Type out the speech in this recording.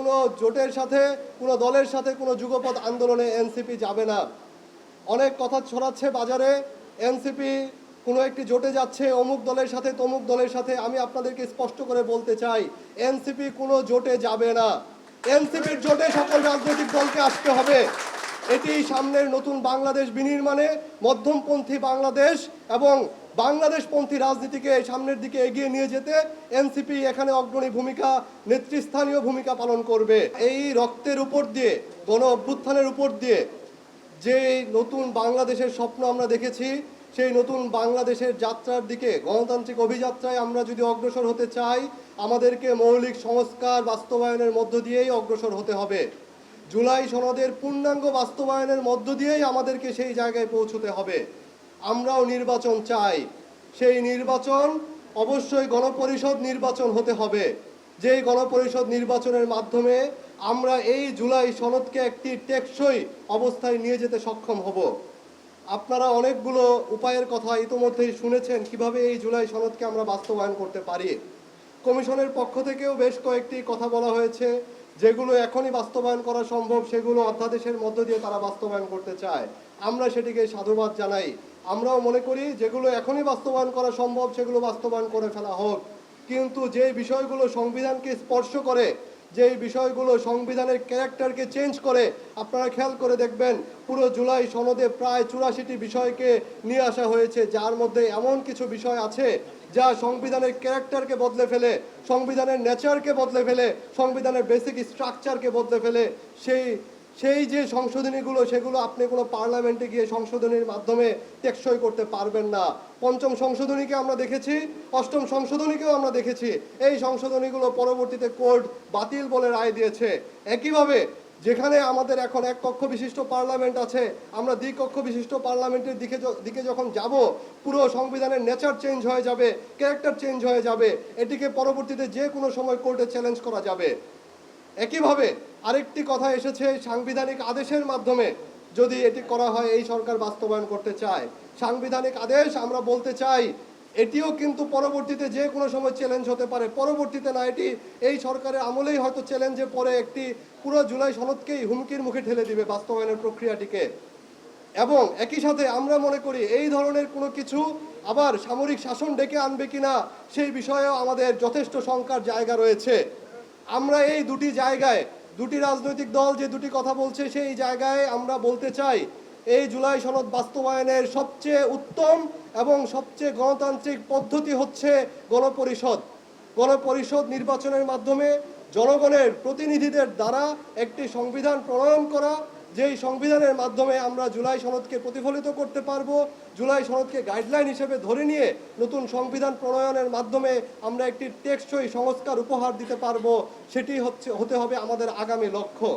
কোনো জোটের সাথে, কোনো দলের সাথে, কোনো যুগপৎ আন্দোলনে এনসিপি যাবে না। অনেক কথা ছড়াচ্ছে বাজারে, এনসিপি কোনো একটি জোটে যাচ্ছে অমুক দলের সাথে তমুক দলের সাথে। আমি আপনাদেরকে স্পষ্ট করে বলতে চাই, এনসিপি কোনো জোটে যাবে না। এনসিপির জোটে সকল রাজনৈতিক দলকে আসতে হবে। এটি সামনের নতুন বাংলাদেশ বিনির্মাণে মধ্যমপন্থী বাংলাদেশ এবং বাংলাদেশপন্থী রাজনীতিকে সামনের দিকে এগিয়ে নিয়ে যেতে এনসিপি এখানে অগ্রণী ভূমিকা, নেতৃস্থানীয় ভূমিকা পালন করবে। এই রক্তের উপর দিয়ে, গণ অভ্যুত্থানের উপর দিয়ে যে নতুন বাংলাদেশের স্বপ্ন আমরা দেখেছি, সেই নতুন বাংলাদেশের যাত্রার দিকে, গণতান্ত্রিক অভিযাত্রায় আমরা যদি অগ্রসর হতে চাই, আমাদেরকে মৌলিক সংস্কার বাস্তবায়নের মধ্য দিয়েই অগ্রসর হতে হবে। জুলাই সনদের পূর্ণাঙ্গ বাস্তবায়নের মধ্য দিয়েই আমাদেরকে সেই জায়গায় পৌঁছতে হবে। আমরাও নির্বাচন চাই, সেই নির্বাচন অবশ্যই গণপরিষদ নির্বাচন হতে হবে। যেই গণপরিষদ নির্বাচনের মাধ্যমে আমরা এই জুলাই সনদকে একটি টেকসই অবস্থায় নিয়ে যেতে সক্ষম হব। আপনারা অনেকগুলো উপায়ের কথা ইতোমধ্যেই শুনেছেন কিভাবে এই জুলাই সনদকে আমরা বাস্তবায়ন করতে পারি। কমিশনের পক্ষ থেকেও বেশ কয়েকটি কথা বলা হয়েছে, যেগুলো এখনই বাস্তবায়ন করা সম্ভব সেগুলো অধ্যাদেশের মধ্য দিয়ে তারা বাস্তবায়ন করতে চায়। আমরা সেটিকে সাধুবাদ জানাই। আমরাও মনে করি যেগুলো এখনই বাস্তবায়ন করা সম্ভব সেগুলো বাস্তবায়ন করে ফেলা হোক। কিন্তু যে বিষয়গুলো সংবিধানকে স্পর্শ করে, যেই বিষয়গুলো সংবিধানের ক্যারেক্টারকে চেঞ্জ করে, আপনারা খেয়াল করে দেখবেন পুরো জুলাই সনদে প্রায় 84টি বিষয়কে নিয়ে আসা হয়েছে, যার মধ্যে এমন কিছু বিষয় আছে যা সংবিধানের ক্যারেক্টারকে বদলে ফেলে, সংবিধানের নেচারকে বদলে ফেলে, সংবিধানের বেসিক স্ট্রাকচারকে বদলে ফেলে। সেই যে সংশোধনীগুলো, সেগুলো আপনি কোনো পার্লামেন্টে গিয়ে সংশোধনীর মাধ্যমে টেকসই করতে পারবেন না। পঞ্চম সংশোধনীকে আমরা দেখেছি, অষ্টম সংশোধনীকেও আমরা দেখেছি। এই সংশোধনীগুলো পরবর্তীতে কোর্ট বাতিল বলে রায় দিয়েছে। একইভাবে যেখানে আমাদের এখন এক কক্ষ বিশিষ্ট পার্লামেন্ট আছে, আমরা দ্বিকক্ষ বিশিষ্ট পার্লামেন্টের দিকে যখন যাব, পুরো সংবিধানের নেচার চেঞ্জ হয়ে যাবে, ক্যারেক্টার চেঞ্জ হয়ে যাবে। এটিকে পরবর্তীতে যে কোনো সময় কোর্টে চ্যালেঞ্জ করা যাবে। একইভাবে আরেকটি কথা এসেছে, সাংবিধানিক আদেশের মাধ্যমে যদি এটি করা হয়, এই সরকার বাস্তবায়ন করতে চায় সাংবিধানিক আদেশ। আমরা বলতে চাই এটিও কিন্তু পরবর্তীতে যে কোনো সময় চ্যালেঞ্জ হতে পারে। পরবর্তীতে না, এটি এই সরকারের আমলেই হয়তো চ্যালেঞ্জে পরে একটি পুরো জুলাই সনদকেই হুমকির মুখে ঠেলে দিবে বাস্তবায়নের প্রক্রিয়াটিকে। এবং একই সাথে আমরা মনে করি এই ধরনের কোনো কিছু আবার সামরিক শাসন ডেকে আনবে কিনা, সেই বিষয়েও আমাদের যথেষ্ট শঙ্কার জায়গা রয়েছে। আমরা এই দুটি জায়গায়, দুটি রাজনৈতিক দল যে দুটি কথা বলছে, সেই জায়গায় আমরা বলতে চাই এই জুলাই সনদ বাস্তবায়নের সবচেয়ে উত্তম এবং সবচেয়ে গণতান্ত্রিক পদ্ধতি হচ্ছে গণপরিষদ। গণপরিষদ নির্বাচনের মাধ্যমে জনগণের প্রতিনিধিদের দ্বারা একটি সংবিধান প্রণয়ন করা, যেই সংবিধানের মাধ্যমে আমরা জুলাই সনদকে প্রতিফলিত করতে পারবো। জুলাই সনদকে গাইডলাইন হিসেবে ধরে নিয়ে নতুন সংবিধান প্রণয়নের মাধ্যমে আমরা একটি টেকসই সংস্কার উপহার দিতে পারবো। সেটি হতে হবে আমাদের আগামী লক্ষ্য।